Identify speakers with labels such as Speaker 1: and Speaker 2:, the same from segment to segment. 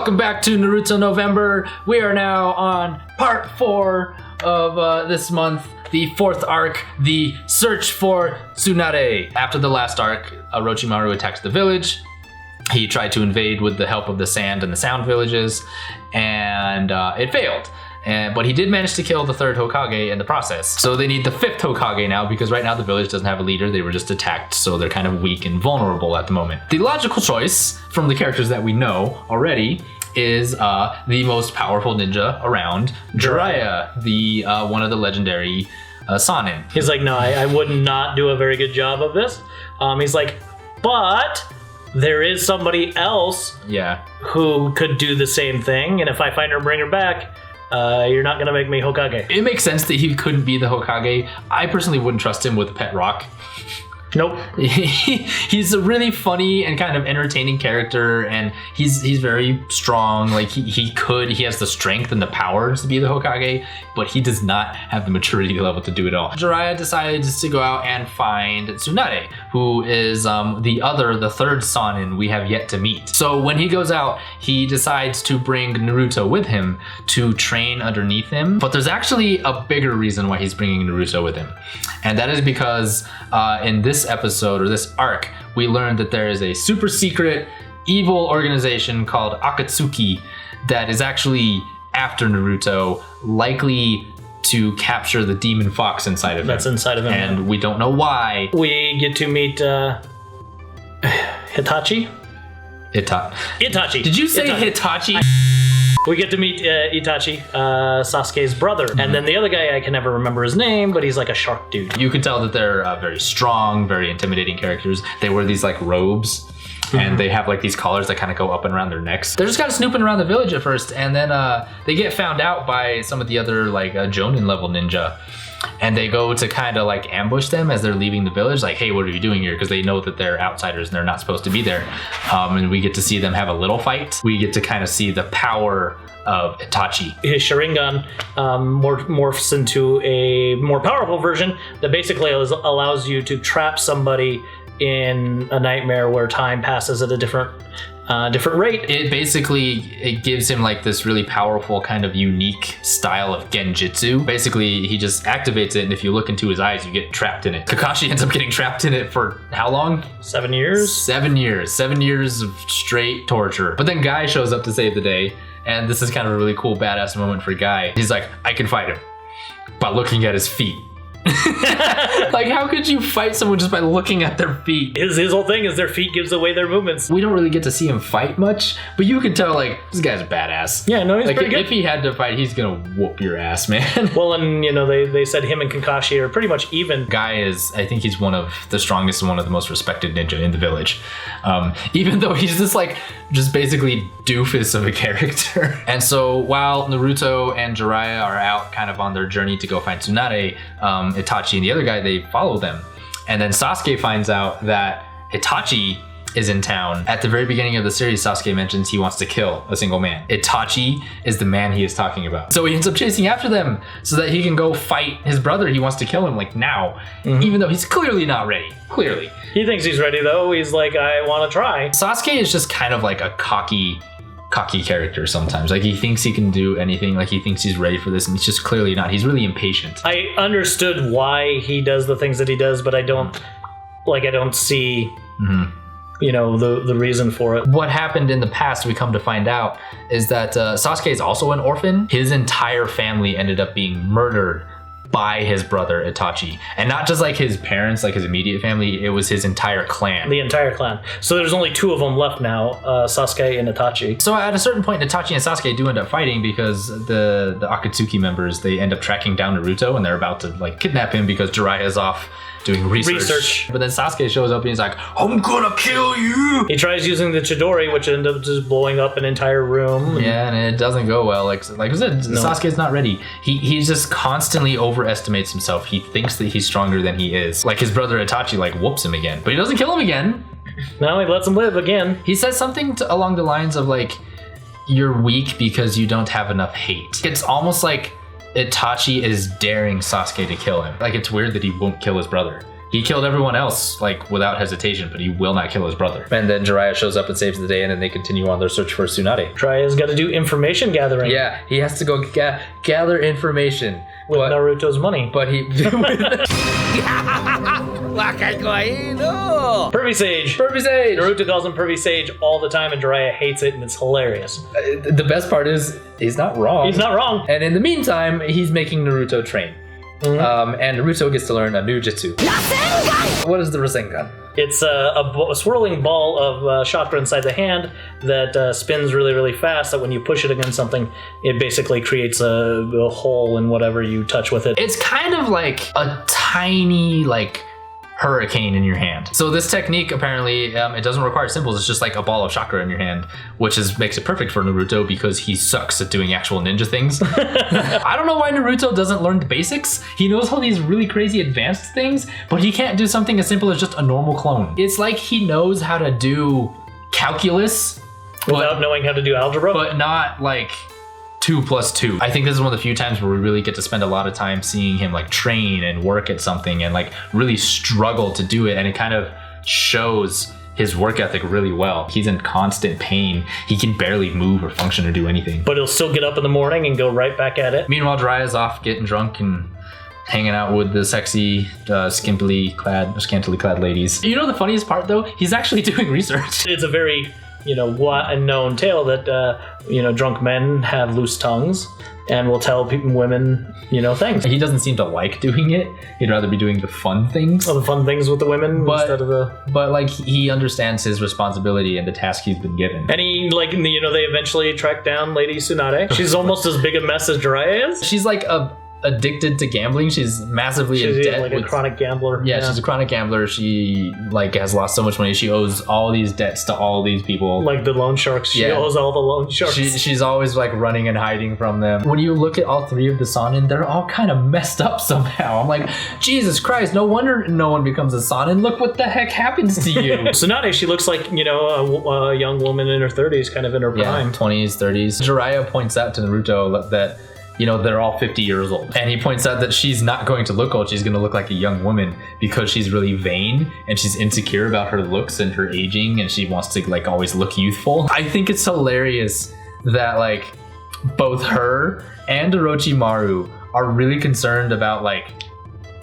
Speaker 1: Welcome back to Naruto November. We are now on part 4 of this month, the 4th arc, the search for Tsunade. After the last arc, Orochimaru attacked the village. He tried to invade with the help of the sand and the sound villages, and it failed. But he did manage to kill the 3rd Hokage in the process. So they need the 5th Hokage now, because right now the village doesn't have a leader. They were just attacked, so they're kind of weak and vulnerable at the moment. The logical choice from the characters that we know already is the most powerful ninja around, Jiraiya, the one of the legendary Sannin.
Speaker 2: He's like, no, I would not do a very good job of this. He's like, but there is somebody else who could do the same thing, and if I find her and bring her back, you're not gonna make me Hokage.
Speaker 1: It makes sense that he couldn't be the Hokage. I personally wouldn't trust him with a pet rock.
Speaker 2: Nope.
Speaker 1: He's a really funny and kind of entertaining character, and he's very strong. Like he has the strength and the power to be the Hokage, but he does not have the maturity level to do it all. Jiraiya decided to go out and find Tsunade, who is the 3rd Sannin we have yet to meet. So when he goes out, he decides to bring Naruto with him to train underneath him. But there's actually a bigger reason why he's bringing Naruto with him, and that is because in this episode, or this arc, we learned that there is a super secret evil organization called Akatsuki that is actually after Naruto, likely to capture the demon fox inside of him.
Speaker 2: That's inside of him.
Speaker 1: And we don't know why.
Speaker 2: We get to meet Itachi? Itachi.
Speaker 1: Did you say Hitachi?
Speaker 2: We get to meet Itachi, Sasuke's brother. And then the other guy, I can never remember his name, but he's like a shark dude.
Speaker 1: You can tell that they're very strong, very intimidating characters. They wear these like robes, and they have like these collars that kind of go up and around their necks. They're just kind of snooping around the village at first, and then they get found out by some of the other like Jonin level ninja. And they go to kind of like ambush them as they're leaving the village, like, hey, what are you doing here? Because they know that they're outsiders and they're not supposed to be there. And we get to see them have a little fight. We get to kind of see the power of Itachi.
Speaker 2: His Sharingan morphs into a more powerful version that basically allows you to trap somebody in a nightmare where time passes at a different rate. It gives him like this really powerful kind of unique style of genjutsu. Basically, he just activates it, and if you look into his eyes, you get trapped in it. Kakashi ends up getting trapped in it for how long? 7 years?
Speaker 1: 7 years. 7 years of straight torture. But then Guy shows up to save the day, and this is kind of a really cool badass moment for Guy. He's like, I can fight him by looking at his feet. Like, how could you fight someone just by looking at their feet?
Speaker 2: His whole thing is their feet gives away their movements.
Speaker 1: We don't really get to see him fight much, but you can tell, like, this guy's a badass.
Speaker 2: Yeah, no, he's
Speaker 1: like,
Speaker 2: pretty good.
Speaker 1: If he had to fight, he's gonna whoop your ass, man.
Speaker 2: Well, and, you know, they said him and Kakashi are pretty much even.
Speaker 1: Guy is, I think he's one of the strongest and one of the most respected ninja in the village. Even though he's just basically doofus of a character. And so while Naruto and Jiraiya are out kind of on their journey to go find Tsunade, Itachi and the other guy, they follow them. And then Sasuke finds out that Itachi is in town. At the very beginning of the series, Sasuke mentions he wants to kill a single man. Itachi is the man he is talking about. So he ends up chasing after them so that he can go fight his brother. He wants to kill him like now, even though he's clearly not ready. Clearly.
Speaker 2: He thinks he's ready though. He's like, I want to try.
Speaker 1: Sasuke is just kind of like a cocky character sometimes. Like, he thinks he can do anything, like he thinks he's ready for this, and he's just clearly not. He's really impatient.
Speaker 2: I understood why he does the things that he does, but I don't see you know, the reason for it.
Speaker 1: What happened in the past, we come to find out, is that Sasuke is also an orphan. His entire family ended up being murdered by his brother Itachi, and not just like his parents, like his immediate family. It was his entire clan.
Speaker 2: The entire clan. So there's only 2 of them left now, Sasuke and Itachi.
Speaker 1: So at a certain point, Itachi and Sasuke do end up fighting because the Akatsuki members, they end up tracking down Naruto, and they're about to like kidnap him because Jiraiya is off doing research. But then Sasuke shows up and he's like, I'm gonna kill you.
Speaker 2: He tries using the Chidori, which ends up just blowing up an entire room.
Speaker 1: Yeah, and it doesn't go well. Like I said, no. Sasuke's not ready. He just constantly overestimates himself. He thinks that he's stronger than he is. Like, his brother Itachi like whoops him again, but he doesn't kill him again.
Speaker 2: No, he lets him live again.
Speaker 1: He says something along the lines of like, you're weak because you don't have enough hate. It's almost like Itachi is daring Sasuke to kill him. Like, it's weird that he won't kill his brother. He killed everyone else, like, without hesitation, but he will not kill his brother. And then Jiraiya shows up and saves the day, and then they continue on their search for Tsunade.
Speaker 2: Jiraiya's got to do information gathering.
Speaker 1: Yeah, he has to go gather information.
Speaker 2: With Naruto's money.
Speaker 1: But he...
Speaker 2: Pervy Sage.
Speaker 1: Pervy Sage!
Speaker 2: Naruto calls him Pervy Sage all the time, and Jiraiya hates it, and it's hilarious.
Speaker 1: The best part is, he's not wrong.
Speaker 2: He's not wrong.
Speaker 1: And in the meantime, he's making Naruto train. Mm-hmm. And Naruto gets to learn a new jutsu. Rasengan! What is the Rasengan?
Speaker 2: It's a swirling ball of chakra inside the hand that spins really, really fast, that when you push it against something, it basically creates a hole in whatever you touch with it.
Speaker 1: It's kind of like a tiny, like, hurricane in your hand. So this technique, apparently, it doesn't require symbols. It's just like a ball of chakra in your hand, which makes it perfect for Naruto because he sucks at doing actual ninja things. I don't know why Naruto doesn't learn the basics. He knows all these really crazy advanced things, but he can't do something as simple as just a normal clone. It's like he knows how to do calculus
Speaker 2: without knowing how to do algebra,
Speaker 1: but not like 2 + 2. I think this is one of the few times where we really get to spend a lot of time seeing him like train and work at something and like really struggle to do it, and it kind of shows his work ethic really well. He's in constant pain. He can barely move or function or do anything.
Speaker 2: But he'll still get up in the morning and go right back at it.
Speaker 1: Meanwhile, Jiraiya's off getting drunk and hanging out with the sexy, scantily clad ladies. You know the funniest part though? He's actually doing research.
Speaker 2: It's a very known tale that drunk men have loose tongues and will tell women things.
Speaker 1: He doesn't seem to like doing it. He'd rather be doing the fun things.
Speaker 2: The fun things with the women instead of the...
Speaker 1: But like he understands his responsibility and the task he's been given.
Speaker 2: And he they eventually track down Lady Tsunade. She's almost as big a mess as Jiraiya is.
Speaker 1: She's like addicted to gambling. She's massively in debt.
Speaker 2: Like a chronic gambler.
Speaker 1: Yeah, she's a chronic gambler. She like has lost so much money. She owes all these debts to all these people.
Speaker 2: Like the loan sharks. She owes all the loan sharks.
Speaker 1: She's always like running and hiding from them. When you look at all three of the Sannin, they're all kind of messed up somehow. I'm like, Jesus Christ, no wonder no one becomes a Sannin. Look what the heck happens to you.
Speaker 2: Tsunade, she looks like, a young woman in her 30s, kind of in her prime.
Speaker 1: 20s, 30s. Jiraiya points out to Naruto that they're all 50 years old. And he points out that she's not going to look old. She's going to look like a young woman because she's really vain and she's insecure about her looks and her aging, and she wants to like always look youthful. I think it's hilarious that like both her and Orochimaru are really concerned about like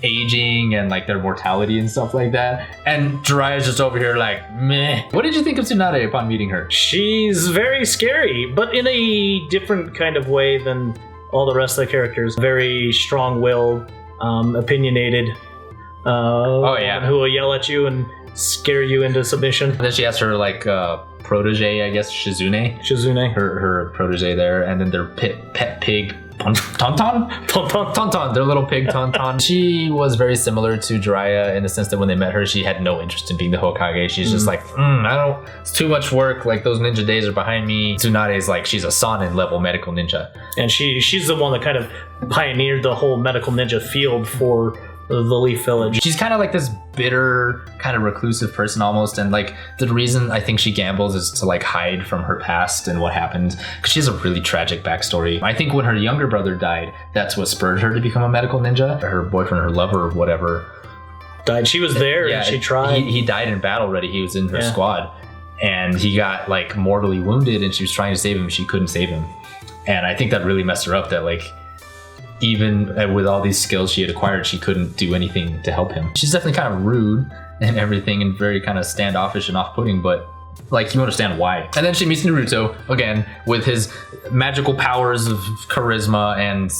Speaker 1: aging and like their mortality and stuff like that. And Jiraiya's just over here like, meh. What did you think of Tsunade upon meeting her?
Speaker 2: She's very scary, but in a different kind of way than all the rest of the characters. Very strong-willed, opinionated, who will yell at you and scare you into submission.
Speaker 1: And then she has her like protege, I guess, Shizune, her protege there, and then their pet pig Tauntaun, their little pig Tauntaun. She was very similar to Jiraiya in the sense that when they met her, she had no interest in being the Hokage. She's just like, it's too much work. Like those ninja days are behind me. Tsunade's like, she's a Sannin level medical ninja.
Speaker 2: And she's the one that kind of pioneered the whole medical ninja field for the Leaf Village.
Speaker 1: She's kind of like this bitter, kind of reclusive person almost, and like the reason I think she gambles is to like hide from her past and what happened, because she has a really tragic backstory. I think when her younger brother died, that's what spurred her to become a medical ninja. Her boyfriend, her lover, or whatever,
Speaker 2: died. She was there and she tried.
Speaker 1: He died in battle already. He was in her squad, and he got like mortally wounded, and she was trying to save him. She couldn't save him, and I think that really messed her up, that like even with all these skills she had acquired, she couldn't do anything to help him. She's definitely kind of rude and everything, and very kind of standoffish and off-putting, but like you understand why. And then she meets Naruto again with his magical powers of charisma and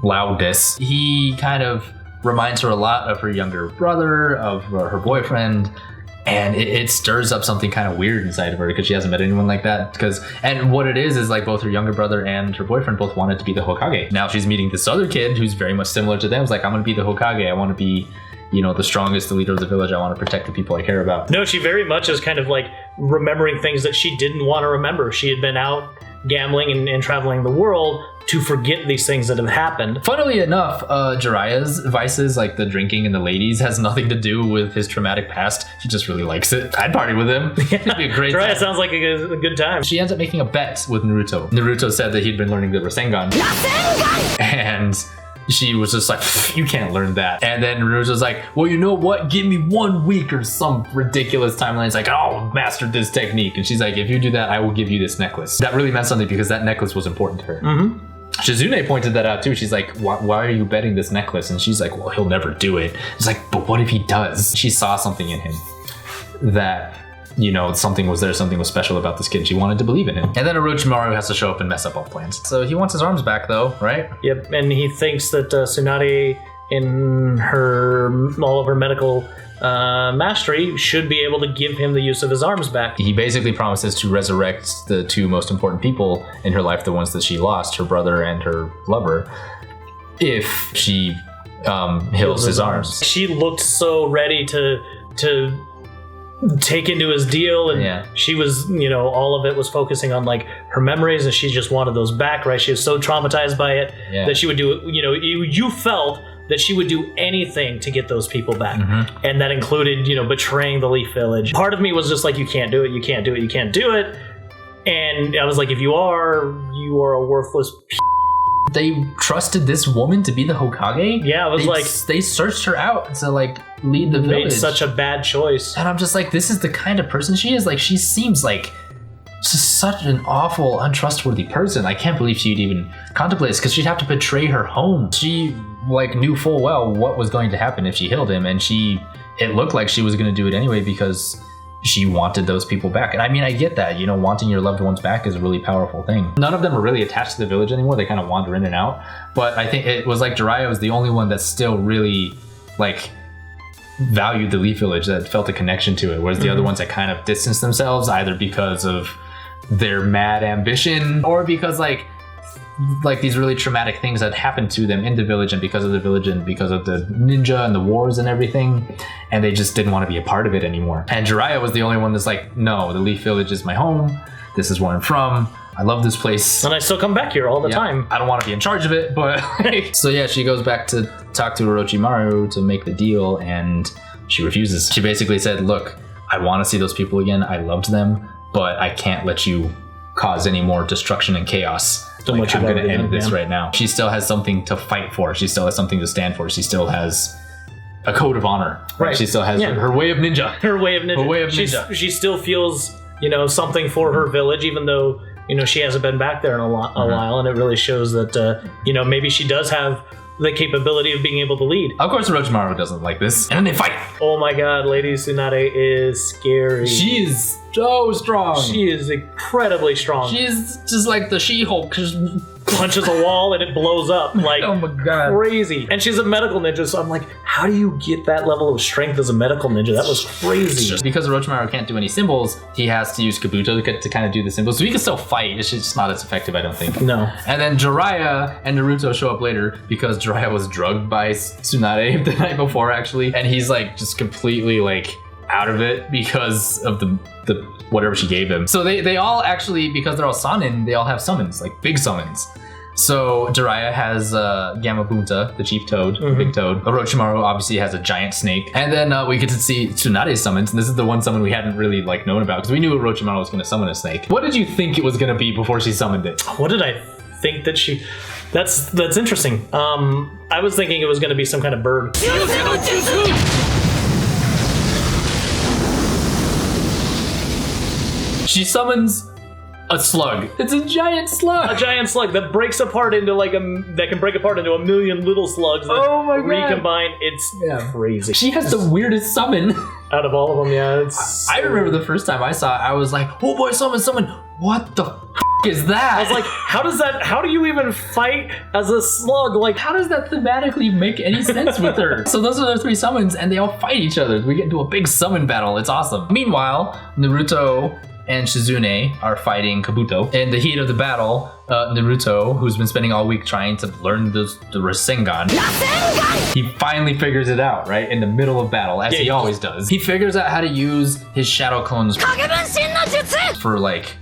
Speaker 1: loudness. He kind of reminds her a lot of her younger brother, of her boyfriend, and it stirs up something kind of weird inside of her because she hasn't met anyone like that. And what it is like both her younger brother and her boyfriend both wanted to be the Hokage. Now she's meeting this other kid who's very much similar to them. It's like, I'm going to be the Hokage. I want to be, the strongest, the leader of the village. I want to protect the people I care about.
Speaker 2: No, she very much is kind of like remembering things that she didn't want to remember. She had been out gambling and traveling the world to forget these things that have happened.
Speaker 1: Funnily enough, Jiraiya's vices, like the drinking and the ladies, has nothing to do with his traumatic past. He just really likes it. I'd party with him. It'd be a great
Speaker 2: Jiraiya
Speaker 1: time.
Speaker 2: Sounds like a good time.
Speaker 1: She ends up making a bet with Naruto. Naruto said that he'd been learning the Rasengan. And she was just like, you can't learn that. And then Naruto's like, well, you know what? Give me 1 week or some ridiculous timeline. It's like, oh, mastered this technique. And she's like, if you do that, I will give you this necklace. That really meant something because that necklace was important to her. Shizune pointed that out too. She's like, why are you betting this necklace? And she's like, well, he'll never do it. It's like, but what if he does? She saw something in him that, you know, something was there, something was special about this kid. She wanted to believe in him. And then Orochimaru has to show up and mess up all plans. So he wants his arms back though, right?
Speaker 2: Yep, and he thinks that Tsunade, in all of her medical mastery, should be able to give him the use of his arms back.
Speaker 1: He basically promises to resurrect the 2 most important people in her life, the ones that she lost, her brother and her lover, if she heals his arms.
Speaker 2: She looked so ready to take into his deal, and she was, you know, all of it was focusing on like her memories, and she just wanted those back, right? She was so traumatized by it that she would do, you know, you felt that she would do anything to get those people back. And that included, you know, betraying the Leaf Village. Part of me was just like, you can't do it, you can't do it, you can't do it. And I was like, if you are a worthless
Speaker 1: They trusted this woman to be the Hokage?
Speaker 2: Yeah, it was
Speaker 1: they searched her out to like lead the village.
Speaker 2: Made such a bad choice.
Speaker 1: And I'm just like, this is the kind of person she is. Like, she seems like just such an awful, untrustworthy person. I can't believe she'd even contemplate this, because she'd have to betray her home. She like knew full well what was going to happen if she healed him, and it looked like she was going to do it anyway because she wanted those people back. And I mean, I get that, you know, wanting your loved ones back is a really powerful thing. None of them are really attached to the village anymore. They kind of wander in and out. But I think it was like Jiraiya was the only one that still really like valued the Leaf Village, that felt a connection to it, whereas the other ones that kind of distanced themselves, either because of their mad ambition or because like these really traumatic things that happened to them in the village, and because of the village and because of the ninja and the wars and everything, and they just didn't want to be a part of it anymore. And Jiraiya was the only one that's like, no, the Leaf Village is my home. This is where I'm from. I love this place.
Speaker 2: And I still come back here all the time.
Speaker 1: I don't want to be in charge of it, but... So yeah, she goes back to talk to Orochimaru to make the deal, and she refuses. She basically said, look, I want to see those people again. I loved them, but I can't let you cause any more destruction and chaos. Like, I'm going to end this right now. She still has something to fight for. She still has something to stand for. She still has a code of honor. Right. She still has her way of ninja.
Speaker 2: Her way of ninja. She still feels, you know, something for her village, even though, you know, she hasn't been back there in a while. And it really shows that, you know, maybe she does have the capability of being able to lead.
Speaker 1: Of course, Orochimaru doesn't like this. And then they fight.
Speaker 2: Oh my god, Lady Tsunade is scary.
Speaker 1: She is so strong.
Speaker 2: She is incredibly strong.
Speaker 1: She's just like the She-Hulk. Just
Speaker 2: punches a wall and it blows up like
Speaker 1: oh my god,
Speaker 2: crazy. And she's a medical ninja, so I'm like, how do you get that level of strength as a medical ninja? That was crazy.
Speaker 1: Just because Orochimaru can't do any symbols, he has to use Kabuto to kind of do the symbols. So he can still fight. It's just not as effective, I don't think.
Speaker 2: No.
Speaker 1: And then Jiraiya and Naruto show up later because Jiraiya was drugged by Tsunade the night before, actually, and he's like just completely like out of it because of the whatever she gave him. So they all actually, because they're all Sanin, they all have summons, like big summons. So Jiraiya has Gamabunta, the chief toad, big toad. Orochimaru obviously has a giant snake. And then we get to see Tsunade's summons, and this is the one summon we hadn't really like known about because we knew Orochimaru was going to summon a snake. What did you think it was going to be before she summoned it?
Speaker 2: What did I think that she... That's interesting. I was thinking it was going to be some kind of bird.
Speaker 1: She summons a slug. It's a giant slug.
Speaker 2: A giant slug that breaks apart into that can break apart into a million little slugs that recombine. It's crazy.
Speaker 1: She has the weirdest summon.
Speaker 2: Out of all of them, yeah.
Speaker 1: I remember the first time I saw it, I was like, oh boy, summon. What the is that?
Speaker 2: I was like, how do you even fight as a slug? Like,
Speaker 1: how does that thematically make any sense with her? So those are the three summons, and they all fight each other. We get into a big summon battle. It's awesome. Meanwhile, Naruto and Shizune are fighting Kabuto. In the heat of the battle, Naruto, who's been spending all week trying to learn the Rasengan, he finally figures it out, right? In the middle of battle, as he always does. He figures out how to use his shadow clones for like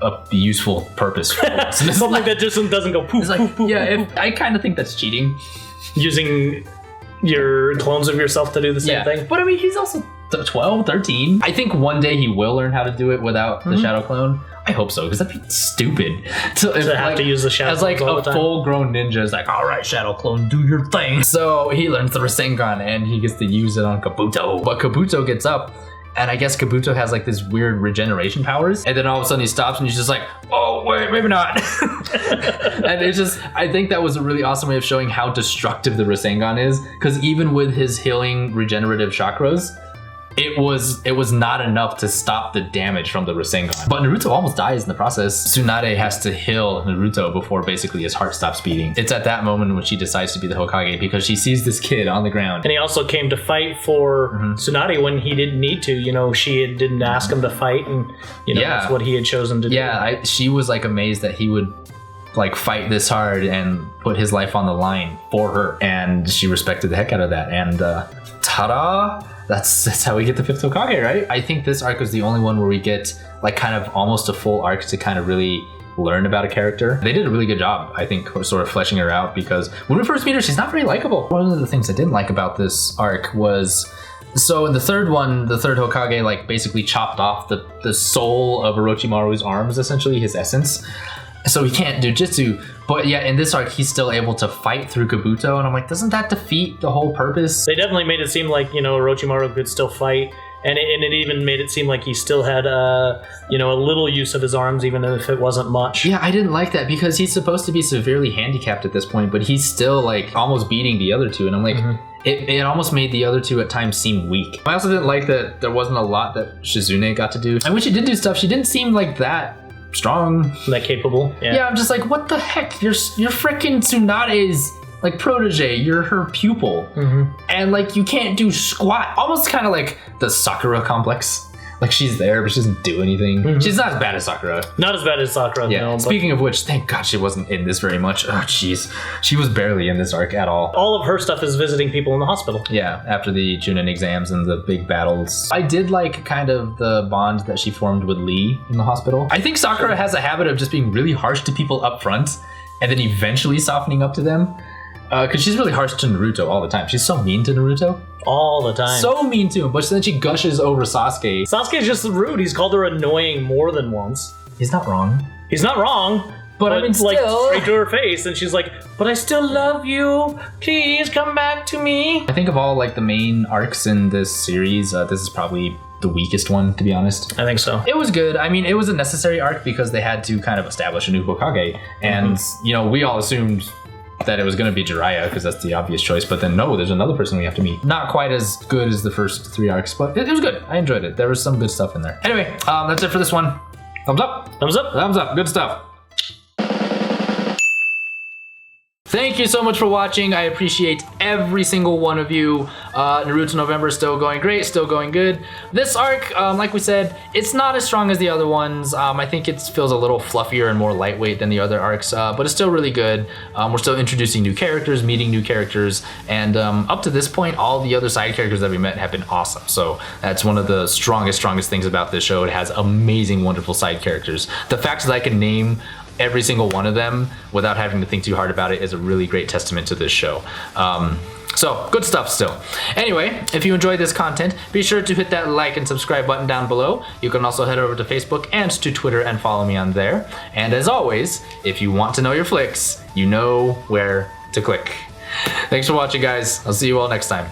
Speaker 1: a useful purpose.
Speaker 2: Something that just doesn't go poof, poof, poof.
Speaker 1: Yeah, I kind of think that's cheating.
Speaker 2: Using your clones of yourself to do the same thing.
Speaker 1: But I mean, he's also 12, 13. I think one day he will learn how to do it without the shadow clone. I hope so, because that'd be stupid to
Speaker 2: have to use the shadow
Speaker 1: as like
Speaker 2: clones all
Speaker 1: a
Speaker 2: the time.
Speaker 1: full-grown ninja is like, all right, shadow clone, do your thing. So he learns the Rasengan and he gets to use it on Kabuto. But Kabuto gets up, and I guess Kabuto has like this weird regeneration powers, and then all of a sudden he stops and he's just like, oh wait, maybe not. And it's just, I think that was a really awesome way of showing how destructive the Rasengan is, because even with his healing regenerative chakras, it was not enough to stop the damage from the Rasengan. But Naruto almost dies in the process. Tsunade has to heal Naruto before basically his heart stops beating. It's at that moment when she decides to be the Hokage, because she sees this kid on the ground.
Speaker 2: And he also came to fight for Tsunade when he didn't need to. You know, she didn't ask him to fight, and you know that's what he had chosen to do.
Speaker 1: Yeah, she was like amazed that he would like fight this hard and put his life on the line for her, and she respected the heck out of that. And ta-da! That's how we get the 5th Hokage, right? I think this arc was the only one where we get like kind of almost a full arc to kind of really learn about a character. They did a really good job, I think, sort of fleshing her out, because when we first meet her, she's not very likable. One of the things I didn't like about this arc was, so in the third one, the 3rd Hokage like basically chopped off the soul of Orochimaru's arms, essentially his essence. So he can't do jutsu, but yeah, in this arc, he's still able to fight through Kabuto, and I'm like, doesn't that defeat the whole purpose?
Speaker 2: They definitely made it seem like, you know, Orochimaru could still fight, and it even made it seem like he still had, you know, a little use of his arms, even if it wasn't much.
Speaker 1: Yeah, I didn't like that, because he's supposed to be severely handicapped at this point, but he's still like almost beating the other two, and I'm like, it almost made the other two at times seem weak. I also didn't like that there wasn't a lot that Shizune got to do. And when she did do stuff, she didn't seem like that strong,
Speaker 2: that capable.
Speaker 1: Yeah, I'm just like, what the heck? You're freaking Tsunade's like protege. You're her pupil, and like you can't do squat. Almost kind of like the Sakura complex. Like she's there, but she doesn't do anything. She's not as bad as Sakura.
Speaker 2: Not as bad as Sakura.
Speaker 1: Yeah.
Speaker 2: No,
Speaker 1: Speaking of which, thank God she wasn't in this very much. Oh, jeez, she was barely in this arc at all.
Speaker 2: All of her stuff is visiting people in the hospital.
Speaker 1: Yeah, after the Chunin exams and the big battles. I did like kind of the bond that she formed with Lee in the hospital. I think Sakura has a habit of just being really harsh to people up front and then eventually softening up to them. Because she's really harsh to Naruto all the time. She's so mean to Naruto.
Speaker 2: All the time.
Speaker 1: So mean to him, but then she gushes over Sasuke.
Speaker 2: Sasuke's just rude. He's called her annoying more than once.
Speaker 1: He's not wrong.
Speaker 2: He's not wrong.
Speaker 1: But I mean,
Speaker 2: like,
Speaker 1: still.
Speaker 2: straight to her face, and she's like, but I still love you. Please come back to me.
Speaker 1: I think of all like the main arcs in this series, this is probably the weakest one, to be honest.
Speaker 2: I think so.
Speaker 1: It was good. I mean, it was a necessary arc because they had to kind of establish a new Hokage. And, you know, we all assumed that it was going to be Jiraiya because that's the obvious choice, but then no, there's another person we have to meet. Not quite as good as the first 3 arcs, but it was good. I enjoyed it. There was some good stuff in there. Anyway, that's it for this one. Thumbs up.
Speaker 2: Thumbs up.
Speaker 1: Thumbs up. Good stuff. Thank you so much for watching. I appreciate every single one of you. Narutovember is still going great, still going good. This arc, like we said, it's not as strong as the other ones. I think it feels a little fluffier and more lightweight than the other arcs, but it's still really good. We're still introducing new characters, meeting new characters, and up to this point, all the other side characters that we met have been awesome. So that's one of the strongest things about this show. It has amazing, wonderful side characters. The fact that I can name every single one of them without having to think too hard about it is a really great testament to this show. So good stuff still. Anyway, if you enjoyed this content, be sure to hit that like and subscribe button down below. You can also head over to Facebook and to Twitter and follow me on there. And as always, if you want to know your flicks, you know where to click. Thanks for watching, guys. I'll see you all next time.